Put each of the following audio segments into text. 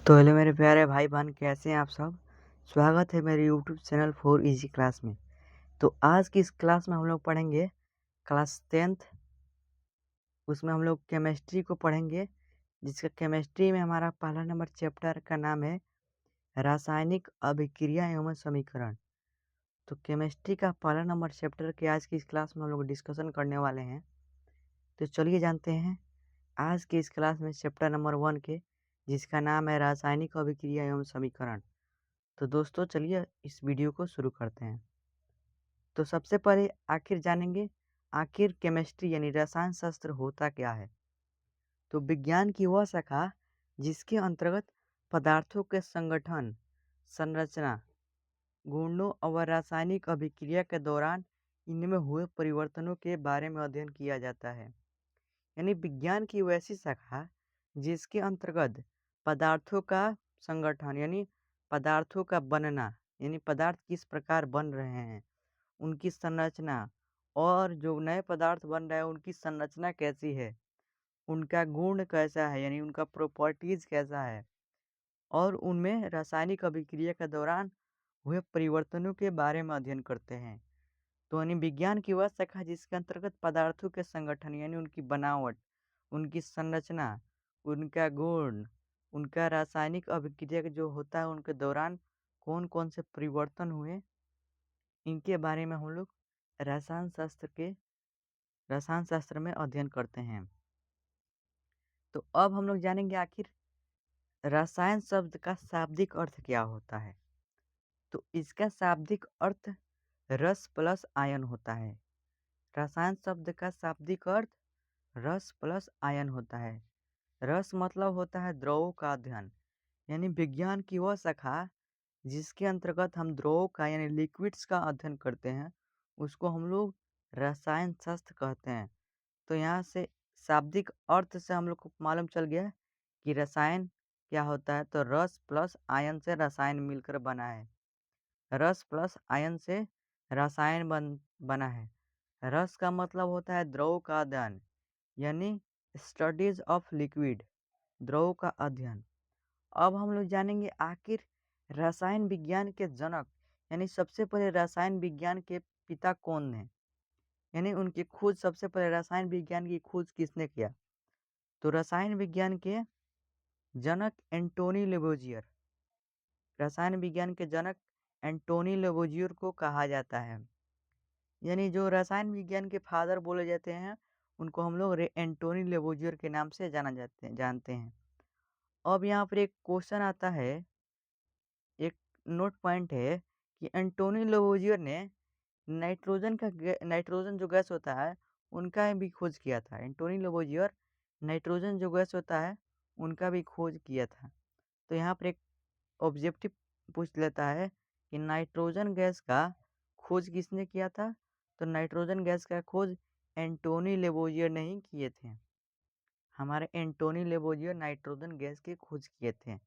तो हेलो मेरे प्यारे भाई बहन, कैसे हैं आप सब। स्वागत है मेरे YouTube channel for easy class में। तो आज की इस क्लास में हम लोग पढ़ेंगे क्लास 10th। उसमें हम लोग केमिस्ट्री को पढ़ेंगे, जिसका केमिस्ट्री में हमारा पहला नंबर चैप्टर का नाम है रासायनिक अभिक्रिया एवं समीकरण। तो केमिस्ट्री का पहला नंबर चैप्टर के आज की इस क्लास में हम लोग डिस्कशन करने वाले हैं। तो चलिए जानते हैं आज की इस क्लास में चैप्टर नंबर 1 के, जिसका नाम है रासायनिक अभिक्रिया एवं समीकरण। तो दोस्तों चलिए इस वीडियो को शुरू करते हैं। तो सबसे पहले आखिर जानेंगे आखिर केमिस्ट्री यानी रसायन शास्त्र होता क्या है। तो विज्ञान की वह शाखा जिसके अंतर्गत पदार्थों के संगठन, संरचना, गुणों और रासायनिक अभिक्रिया के दौरान इनमें हुए परिवर्तनों के बारे में अध्ययन किया जाता है। यानी विज्ञान की वैसी शाखा जिसके अंतर्गत पदार्थों का संगठन यानी पदार्थों का बनना, यानी पदार्थ किस प्रकार बन रहे हैं, उनकी संरचना, और जो नए पदार्थ बन रहे हैं उनकी संरचना कैसी है, उनका गुण कैसा है यानी उनका प्रॉपर्टीज कैसा है, और उनमें रासायनिक अभिक्रिया के दौरान हुए परिवर्तनों के बारे में अध्ययन करते हैं। तो यानी विज्ञान की वह शाखा जिसके अंतर्गत पदार्थों के संगठन यानी उनकी बनावट, उनकी संरचना, उनका गुण, उनका रासायनिक अभिक्रिया जो होता है उनके दौरान कौन कौन से परिवर्तन हुए, इनके बारे में हम लोग रसायन शास्त्र में अध्ययन करते हैं। तो अब हम लोग जानेंगे आखिर रसायन शब्द का शाब्दिक अर्थ क्या होता है। तो इसका शाब्दिक अर्थ रस प्लस आयन होता है। रसायन शब्द का शाब्दिक अर्थ रस प्लस आयन होता है। रस मतलब होता है द्रवों का अध्ययन, यानी विज्ञान की वह शाखा जिसके अंतर्गत हम द्रवों का यानी लिक्विड्स का अध्ययन करते हैं, उसको हम लोग रसायन शास्त्र कहते हैं। तो यहाँ से शाब्दिक अर्थ से हम लोग को मालूम चल गया कि रसायन क्या होता है। तो रस प्लस आयन से रसायन मिलकर बना है। रस प्लस आयन से रसायन बना है। रस का मतलब होता है द्रव का अध्ययन, यानी स्टडीज ऑफ लिक्विड, द्रव का अध्ययन। अब हम लोग जानेंगे आखिर रसायन विज्ञान के जनक यानी सबसे पहले रसायन विज्ञान के पिता कौन है, यानी उनकी खोज, सबसे पहले रसायन विज्ञान की खोज किसने किया। तो रसायन विज्ञान के जनक एंटोनी लेवोजियर, रसायन विज्ञान के जनक एंटोनी लेवोजियर को कहा जाता है। यानी जो रसायन विज्ञान के फादर बोले जाते हैं उनको हम लोग एंटोनी लेवोजियर के नाम से जानते हैं। अब यहाँ पर एक क्वेश्चन आता है, एक नोट पॉइंट है कि एंटोनी लेवोजियर ने नाइट्रोजन जो गैस होता है उनका भी खोज किया था। एंटोनी लेवोजियर नाइट्रोजन जो गैस होता है उनका भी खोज किया था। तो यहाँ पर एक ऑब्जेक्टिव पूछ लेता है कि नाइट्रोजन गैस का खोज किसने किया था। तो नाइट्रोजन गैस का खोज एंटोनी लेवोजियर ने ही किए थे। हमारे एंटोनी लेवोजियर नाइट्रोजन गैस की खोज किए थे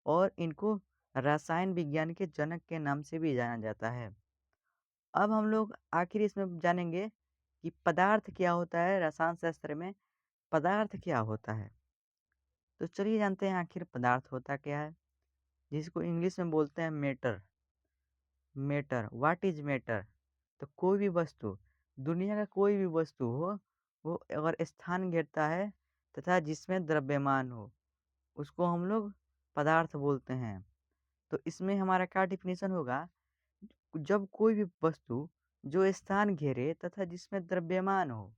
और इनको रसायन विज्ञान के जनक के नाम से भी जाना जाता है। अब हम लोग आखिर इसमें जानेंगे कि पदार्थ क्या होता है। रसायन शास्त्र में पदार्थ क्या होता है, तो चलिए जानते हैं आखिर पदार्थ होता क्या है, जिसको इंग्लिश में बोलते हैं matter. Matter, what is matter. तो कोई भी वस्तु, दुनिया का कोई भी वस्तु हो, वो अगर स्थान घेरता है तथा जिसमें द्रव्यमान हो, उसको हम लोग पदार्थ बोलते हैं। तो इसमें हमारा क्या डिफिनेशन होगा, जब कोई भी वस्तु जो स्थान घेरे तथा जिसमें द्रव्यमान हो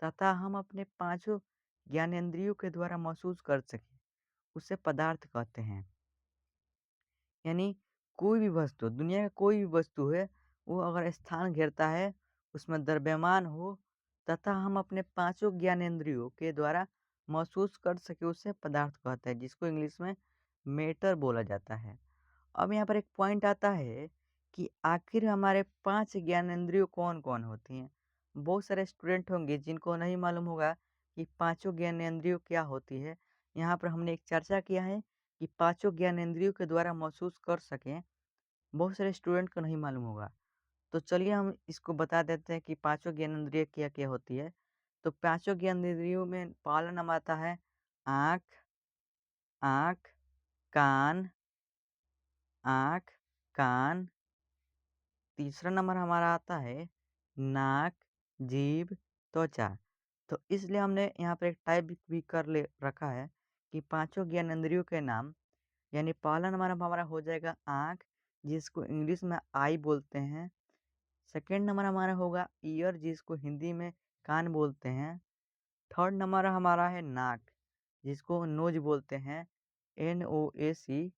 तथा हम अपने पांचों ज्ञानेंद्रियों के द्वारा महसूस कर सके, उसे पदार्थ कहते हैं। यानी कोई भी वस्तु, दुनिया का कोई भी वस्तु है, वो अगर स्थान घेरता है, उसमें द्रव्यमान हो तथा हम अपने पांचों ज्ञानेंद्रियों के द्वारा महसूस कर सके, उसे पदार्थ कहते हैं, जिसको इंग्लिश में मैटर बोला जाता है। अब यहाँ पर एक पॉइंट आता है कि आखिर हमारे 5 ज्ञानेंद्रियों कौन-कौन होती हैं। बहुत सारे स्टूडेंट होंगे जिनको नहीं मालूम होगा कि पांचों ज्ञानेंद्रियों क्या होती है। यहाँ पर हमने एक चर्चा किया है कि पांचों ज्ञानेंद्रियों के द्वारा महसूस कर सकें, बहुत सारे स्टूडेंट को नहीं मालूम होगा। तो चलिए हम इसको बता देते हैं कि पांचों ज्ञानेंद्रिय क्या-क्या होती है। तो पांचों ज्ञानेंद्रियों में पहला नंबर आता है आँख, आँख, कान, आँख, कान। तीसरा नंबर हमारा आता है नाक, जीभ, त्वचा। तो इसलिए हमने यहाँ पर एक टाइप भी कर ले रखा है कि पांचों ज्ञानेंद्रियों के नाम। यानी पहला नंबर हमारा हो जाएगा आँख, जिसको इंग्लिश में आई बोलते हैं। सेकंड नंबर हमारा होगा ईयर, जिसको हिंदी में कान बोलते हैं। थर्ड नंबर हमारा है नाक, जिसको नोज बोलते हैं, NOAC।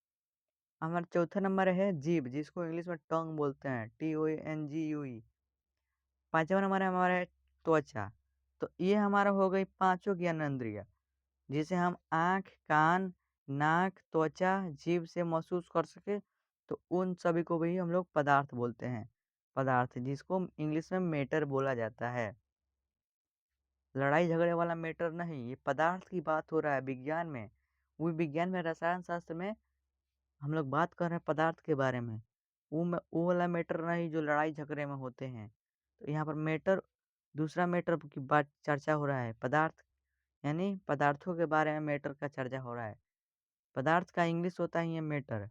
हमारा चौथा नंबर है जीभ, जिसको इंग्लिश में टंग बोलते हैं, TONGUE। पांचवा नंबर हमारा है त्वचा। तो ये हमारा हो गई पांचों ज्ञानेंद्रिय, जिसे हम आँख, कान, नाक, त्वचा, जीभ से महसूस कर सके। तो उन सभी को भी हम लोग पदार्थ बोलते हैं। पदार्थ, जिसको इंग्लिश में मैटर बोला जाता है। लड़ाई झगड़े वाला मैटर नहीं, ये पदार्थ की बात हो रहा है विज्ञान में। वो विज्ञान में, रसायन शास्त्र में हम लोग बात कर रहे हैं पदार्थ के बारे में। वो वाला मैटर नहीं जो लड़ाई झगड़े में होते हैं। तो यहाँ पर मैटर, दूसरा मैटर की बात चर्चा हो रहा है। पदार्थ यानी पदार्थों के बारे में मैटर का चर्चा हो रहा है। पदार्थ का इंग्लिश होता है ये मैटर।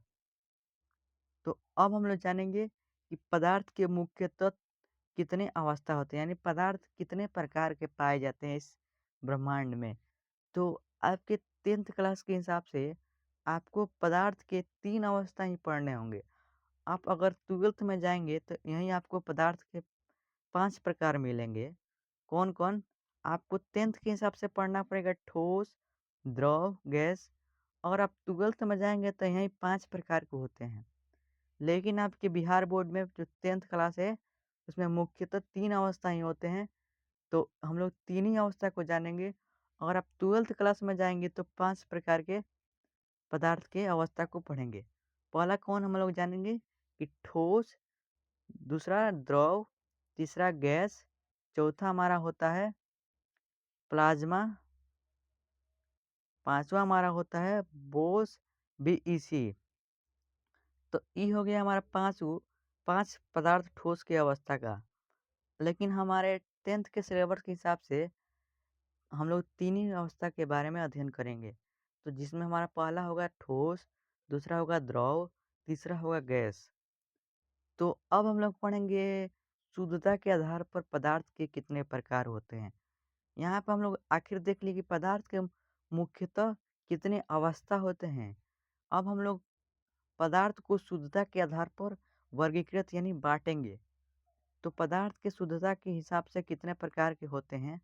तो अब हम लोग जानेंगे कि पदार्थ के मुख्य तत्व कितने अवस्था होते हैं, यानी पदार्थ कितने प्रकार के पाए जाते हैं इस ब्रह्मांड में। तो आपके 10th क्लास के हिसाब से आपको पदार्थ के 3 अवस्था ही पढ़ने होंगे। आप अगर 12th में जाएंगे तो यहीं आपको पदार्थ के 5 प्रकार मिलेंगे। कौन कौन? आपको 10th के हिसाब से पढ़ना पड़ेगा ठोस, द्रव, गैस। और आप 12th में जाएंगे तो यहीं 5 प्रकार के होते हैं। लेकिन आपके बिहार बोर्ड में जो 10th क्लास है उसमें मुख्यतः 3 अवस्था ही होते हैं। तो हम लोग 3 ही अवस्था को जानेंगे। अगर आप 12th क्लास में जाएंगे तो 5 प्रकार के पदार्थ के अवस्था को पढ़ेंगे। पहला कौन हम लोग जानेंगे कि ठोस, दूसरा द्रव, तीसरा गैस, चौथा हमारा होता है प्लाज्मा, पांचवा हमारा होता है बोस, BEC। तो ये हो गया हमारा 5 पदार्थ ठोस की अवस्था का। लेकिन हमारे 10th के सिलेबस के हिसाब से हम लोग 3 ही अवस्था के बारे में अध्ययन करेंगे। तो जिसमें हमारा पहला होगा ठोस, दूसरा होगा द्रव, तीसरा होगा गैस। तो अब हम लोग पढ़ेंगे शुद्धता के आधार पर पदार्थ के कितने प्रकार होते हैं। यहाँ पर हम लोग आखिर देख लिए कि पदार्थ के मुख्यतः कितने अवस्था होते हैं। अब हम लोग पदार्थ को शुद्धता के आधार पर वर्गीकृत यानी बांटेंगे। तो पदार्थ के शुद्धता के हिसाब से कितने प्रकार के होते हैं।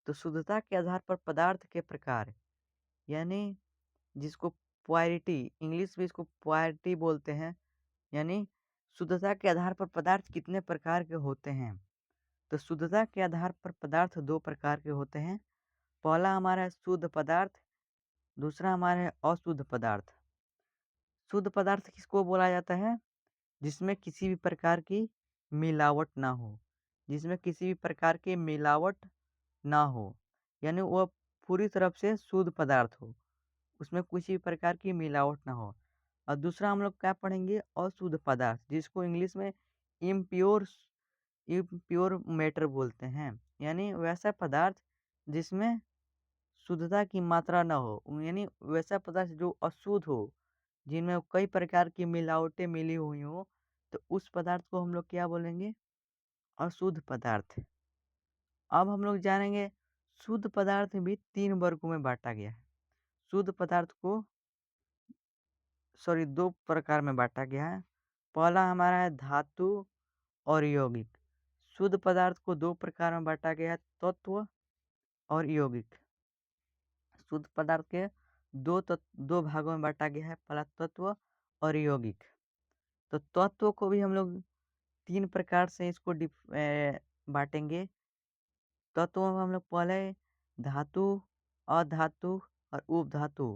तो शुद्धता के आधार पर पदार्थ के प्रकार, यानी जिसको प्योरिटी, इंग्लिश में इसको प्योरिटी बोलते हैं। यानी शुद्धता के आधार पर पदार्थ कितने प्रकार के होते हैं। तो शुद्धता के आधार पर पदार्थ 2 प्रकार के होते हैं। पहला हमारा है शुद्ध पदार्थ, दूसरा हमारा है अशुद्ध पदार्थ। शुद्ध पदार्थ किसको बोला जाता है? जिसमें किसी भी प्रकार की मिलावट ना हो, जिसमें किसी भी प्रकार की मिलावट ना हो, यानी वह पूरी तरफ से शुद्ध पदार्थ हो, उसमें किसी भी प्रकार की मिलावट ना हो। और दूसरा हम लोग क्या पढ़ेंगे? अशुद्ध पदार्थ, जिसको इंग्लिश में इम्प्योर इम्प्योर मैटर बोलते हैं। यानी वैसा पदार्थ जिसमें शुद्धता की मात्रा न हो, यानी वैसा पदार्थ जो अशुद्ध हो, जिनमें कई प्रकार की मिलावटें मिली हुई हो। तो उस पदार्थ को हम लोग क्या बोलेंगे? अशुद्ध पदार्थ। अब हम लोग जानेंगे शुद्ध पदार्थ भी 3 वर्गों में बांटा गया है। शुद्ध पदार्थ को 2 प्रकार में बांटा गया है। पहला हमारा है धातु और यौगिक। शुद्ध पदार्थ को 2 प्रकार में बांटा गया है, तत्व और यौगिक। शुद्ध पदार्थ के 2 भागों में बांटा गया है, पहला तत्व और यौगिक। तो तत्व को भी हम लोग 3 प्रकार से इसको बांटेंगे। तत्व में हम लोग पहले धातु, अधातु और उपधातु।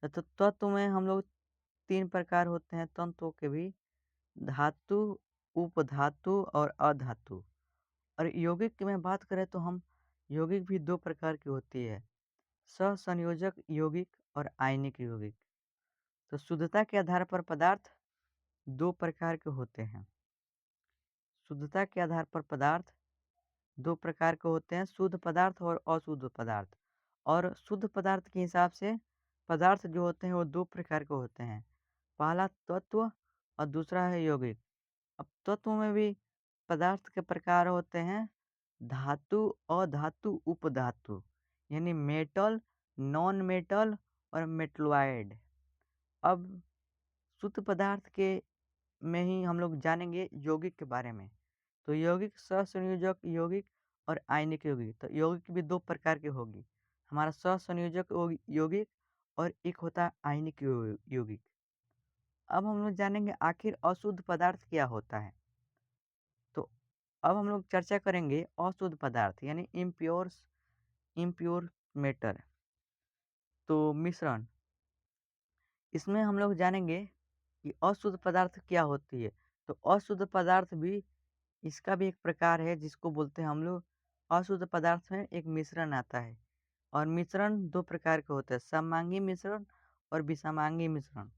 तो तत्व में हम लोग 3 प्रकार होते हैं तत्वों के भी, धातु, उपधातु और अधातु। और यौगिक की मैं बात करें तो हम यौगिक भी 2 प्रकार की होती है, सहसंयोजक यौगिक और आयनिक यौगिक। तो शुद्धता के आधार पर पदार्थ 2 प्रकार के होते हैं। शुद्धता के आधार पर पदार्थ 2 प्रकार के होते हैं, शुद्ध पदार्थ और अशुद्ध पदार्थ। और शुद्ध पदार्थ के हिसाब से पदार्थ जो होते हैं वो 2 प्रकार के होते हैं। पहला तत्व और दूसरा है यौगिक। अब तत्व में भी पदार्थ के प्रकार होते हैं धातु, अधातु, उपधातु यानी मेटल, नॉन मेटल और मेटलॉइड। अब शुद्ध पदार्थ के में ही हम लोग जानेंगे यौगिक के बारे में। तो यौगिक सहसंयोजक यौगिक और आयनिक यौगिक। तो यौगिक भी 2 प्रकार की होगी। हमारा सहसंयोजक यौगिक और एक होता है आयनिक यौगिक। अब हम लोग जानेंगे आखिर अशुद्ध पदार्थ क्या होता है। तो अब हम लोग चर्चा करेंगे अशुद्ध पदार्थ यानी इम्प्योर मैटर। तो मिश्रण, इसमें हम लोग जानेंगे कि अशुद्ध पदार्थ क्या होती है। तो अशुद्ध पदार्थ भी इसका भी एक प्रकार है जिसको बोलते हैं हम लोग अशुद्ध पदार्थ में एक मिश्रण आता है। और मिश्रण 2 प्रकार के होते हैं, समांगी मिश्रण और विषमांगी मिश्रण।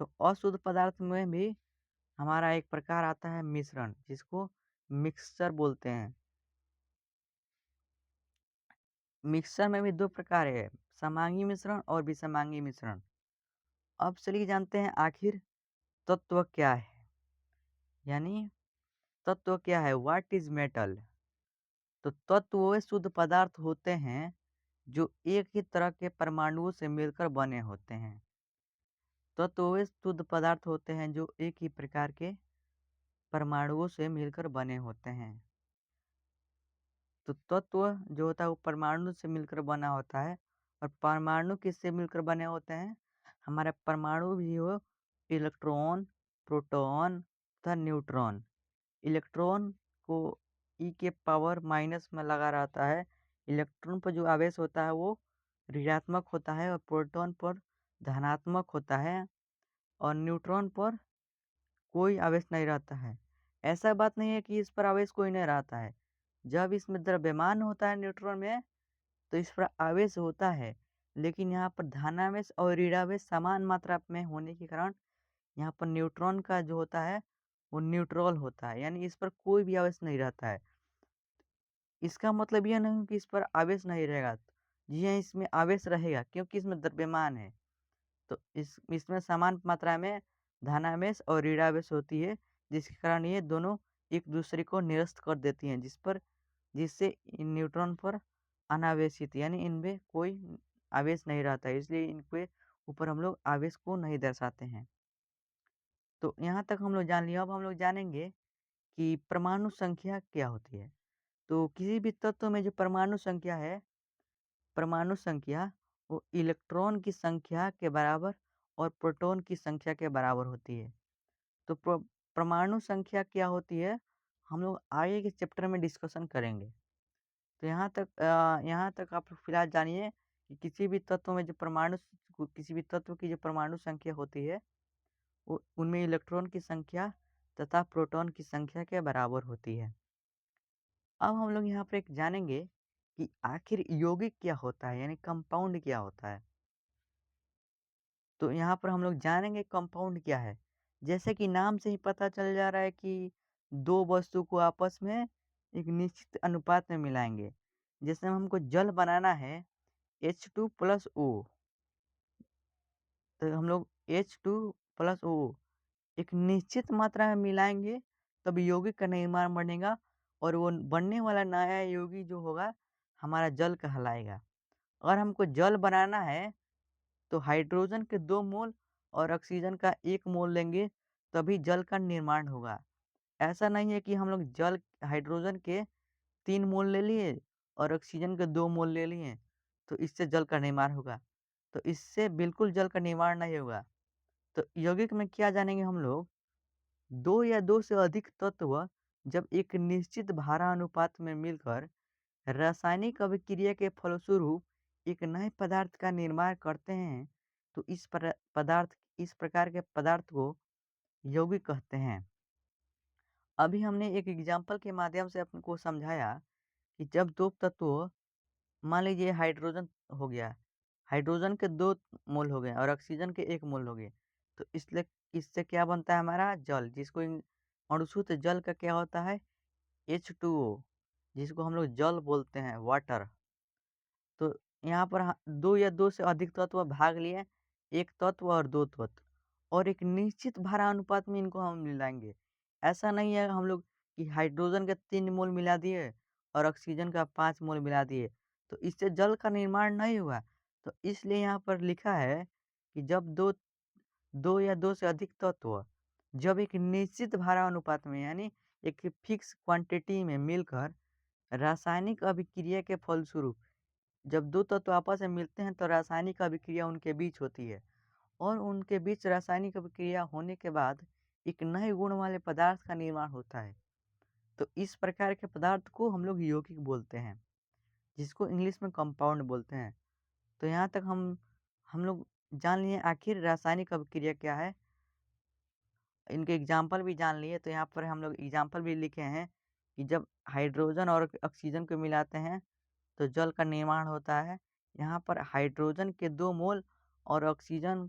तो अशुद्ध पदार्थ में भी हमारा एक प्रकार आता है मिश्रण जिसको मिक्सचर बोलते हैं। मिक्सचर में भी 2 प्रकार है, समांगी मिश्रण और विषमांगी मिश्रण। अब चलिए जानते हैं आखिर तत्व क्या है, यानी तत्व क्या है, व्हाट इज मेटल। तो तत्व वे शुद्ध पदार्थ होते हैं जो एक ही तरह के परमाणुओं से मिलकर बने होते हैं। तत्व वे शुद्ध पदार्थ होते हैं जो एक ही प्रकार के परमाणुओं से मिलकर बने होते हैं। तो तत्व जो होता है वो परमाणु से मिलकर बना होता है। और परमाणु किससे मिलकर बने होते हैं, हमारे परमाणु भी हो इलेक्ट्रॉन, प्रोटॉन तथा न्यूट्रॉन। इलेक्ट्रॉन को ई के पावर माइनस में लगा रहता है। इलेक्ट्रॉन पर जो आवेश होता है वो ऋणात्मक होता है और प्रोटॉन पर धनात्मक होता है और न्यूट्रॉन पर कोई आवेश नहीं रहता है। ऐसा बात नहीं है कि इस पर आवेश कोई नहीं रहता है। जब इसमें द्रव्यमान होता है न्यूट्रॉन में तो इस पर आवेश होता है, लेकिन यहाँ पर धनावेश और ऋणावेश समान मात्रा में होने के कारण यहाँ पर न्यूट्रॉन का जो होता है वो न्यूट्रल होता है, यानी इस पर कोई भी आवेश नहीं रहता है। इसका मतलब यह नहीं कि इस पर आवेश नहीं रहेगा। जी हाँ, इसमें आवेश रहेगा क्योंकि इसमें द्रव्यमान है। तो इसमें समान मात्रा में धनावेश और ऋणावेश होती है, जिसके कारण ये दोनों एक दूसरे को निरस्त कर देती हैं, जिससे इन न्यूट्रॉन पर अनावेशित यानी इनमें कोई आवेश नहीं रहता है, इसलिए इनके ऊपर हम लोग आवेश को नहीं दर्शाते हैं। तो यहाँ तक हम लोग जान लिया। अब हम लोग जानेंगे कि परमाणु संख्या क्या होती है। तो किसी भी तत्व में जो परमाणु संख्या है, परमाणु संख्या वो इलेक्ट्रॉन की संख्या के बराबर और प्रोटॉन की संख्या के बराबर होती है। तो परमाणु संख्या क्या होती है हम लोग आगे के चैप्टर में डिस्कशन करेंगे। तो यहाँ तक आप फिलहाल जानिए कि किसी भी तत्व की जो परमाणु संख्या होती है वो उनमें इलेक्ट्रॉन की संख्या तथा प्रोटॉन की संख्या के बराबर होती है। अब हम लोग यहाँ पर एक जानेंगे कि आखिर यौगिक क्या होता है, यानी कंपाउंड क्या होता है। तो यहाँ पर हम लोग जानेंगे कंपाउंड क्या है। जैसे कि नाम से ही पता चल जा रहा है कि 2 वस्तु को आपस में एक निश्चित अनुपात में मिलाएंगे। जैसे हमको जल बनाना है H2+O, तो हम लोग H2+O एक निश्चित मात्रा में मिलाएंगे तब यौगिक का निर्माण बनेगा और वो बनने वाला नया यौगिक जो होगा हमारा जल कहलाएगा। अगर हमको जल बनाना है तो हाइड्रोजन के 2 मोल और ऑक्सीजन का 1 मोल लेंगे तभी जल का निर्माण होगा। ऐसा नहीं है कि हम लोग जल हाइड्रोजन के 3 मोल ले लिए और ऑक्सीजन के 2 मोल ले लिए तो इससे जल का निर्माण होगा। तो इससे बिल्कुल जल का निर्माण नहीं होगा। तो यौगिक में क्या जानेंगे हम लोग, 2 या 2 से अधिक तत्व जब एक निश्चित भारानुपात में मिलकर रासायनिक अभिक्रिया के फलस्वरूप एक नए पदार्थ का निर्माण करते हैं तो इस प्रकार के पदार्थ को यौगिक कहते हैं। अभी हमने एक एग्जाम्पल के माध्यम से आपको समझाया कि जब 2 तत्व, मान लीजिए हाइड्रोजन हो गया, हाइड्रोजन के 2 मोल हो गए और ऑक्सीजन के 1 मोल हो गए, तो इसलिए इससे क्या बनता है हमारा जल, जिसको अणुशुद्ध जल का क्या होता है H2O, जिसको हम लोग जल बोलते हैं, वाटर। तो यहाँ पर 2 या 2 से अधिक तत्व भाग लिए, 1 तत्व और 2 तत्व और एक निश्चित भारानुपात में इनको हम मिलाएँगे। ऐसा नहीं है हम लोग कि हाइड्रोजन के 3 मोल मिला दिए और ऑक्सीजन का 5 मोल मिला दिए, तो इससे जल का निर्माण नहीं हुआ। तो इसलिए यहाँ पर लिखा है कि जब 2 या 2 से अधिक तत्व जब एक निश्चित भारानुपात में यानी एक फिक्स क्वांटिटी में मिलकर रासायनिक अभिक्रिया के फलस्वरूप जब 2 तत्व आपस में मिलते हैं तो रासायनिक अभिक्रिया उनके बीच होती है और उनके बीच रासायनिक अभिक्रिया होने के बाद एक नए गुण वाले पदार्थ का निर्माण होता है। तो इस प्रकार के पदार्थ को हम लोग यौगिक बोलते हैं, जिसको इंग्लिश में कंपाउंड बोलते हैं। तो यहाँ तक हम लोग जान लिए आखिर रासायनिक अभिक्रिया क्या है, इनके एग्जाम्पल भी जान लिए। तो यहाँ पर हम लोग एग्जाम्पल भी लिखे हैं कि जब हाइड्रोजन और ऑक्सीजन को मिलाते हैं तो जल का निर्माण होता है। यहाँ पर हाइड्रोजन के 2 मोल और ऑक्सीजन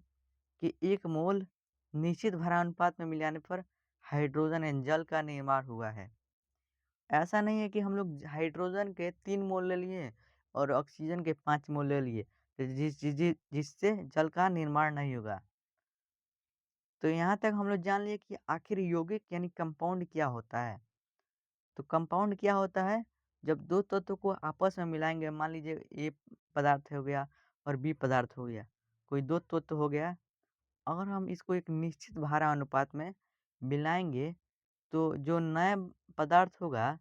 के 1 मोल निश्चित भारानुपात में मिलाने पर हाइड्रोजन एंड जल का निर्माण हुआ है। ऐसा नहीं है कि हम लोग हाइड्रोजन के 3 मोल ले लिए और ऑक्सीजन के 5 मोल ले लिए, तो जिससे जल का निर्माण नहीं होगा। तो यहाँ तक हम लोग जान लिए कि आखिर यौगिक यानी कंपाउंड क्या होता है। तो कंपाउंड क्या होता है? जब 2 तत्व को आपस में मिलाएँगे, मान लीजिए ए पदार्थ हो गया और बी पदार्थ हो गया, कोई 2 तत्व हो गया, अगर हम इसको एक निश्चित भारा अनुपात में मिलाएँगे, तो जो नया पदार्थ होगा,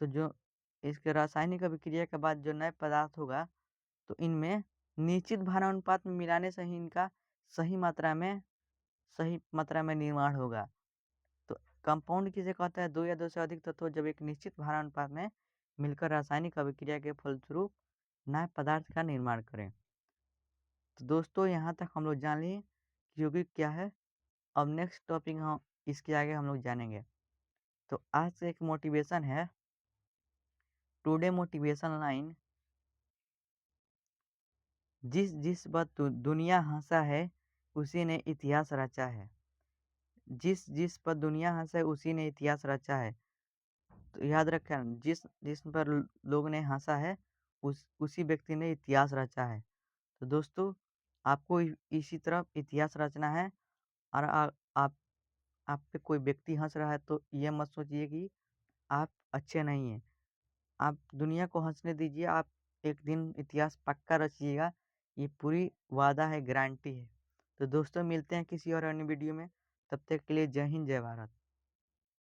तो जो इसके रासायनिक अभिक्रिया के बाद जो नए पदार्थ होगा, तो इनमें निश्चित भारा अनुपात में मिलाने से ही इनका सही मात्रा में निर्माण होगा। तो कंपाउंड किसे कहता है? 2 या 2 से अधिक तत्व जब एक निश्चित भारानुपात में मिलकर रासायनिक अभिक्रिया के फलस्वरूप नए पदार्थ का निर्माण करें। तो दोस्तों यहाँ तक हम लोग जान लिए कि यौगिक क्या है। अब नेक्स्ट टॉपिक हम इसके आगे हम लोग जानेंगे। तो आज से एक मोटिवेशन है, टुडे मोटिवेशन लाइन, जिस पर दुनिया हँसा है उसी ने इतिहास रचा है। जिस पर दुनिया हँसा है उसी ने इतिहास रचा है। तो याद रखें, जिस पर लोग ने हँसा है उसी व्यक्ति ने इतिहास रचा है। तो दोस्तों आपको इसी तरह इतिहास रचना है और आप पे कोई व्यक्ति हँस रहा है तो ये मत सोचिए कि आप अच्छे नहीं हैं। आप दुनिया को हँसने दीजिए, आप एक दिन इतिहास पक्का रचिएगा, ये पूरी वादा है, गारंटी है। तो दोस्तों मिलते हैं किसी और अन्य वीडियो में, तब तक के लिए जय हिंद, जय भारत।